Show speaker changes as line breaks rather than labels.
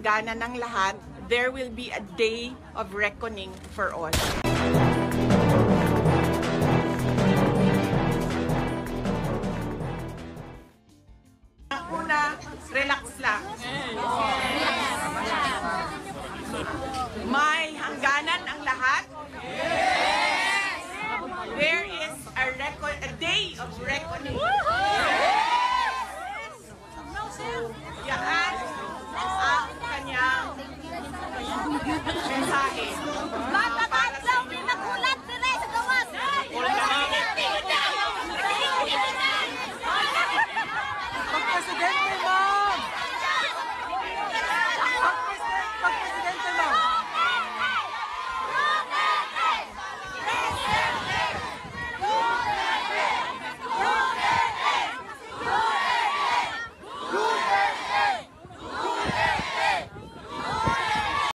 hangganan ng lahat, there will be a day of reckoning for all. Una, relax lang. May hangganan ang lahat? There is a day of reckoning. Yan ang kanyang mensahe.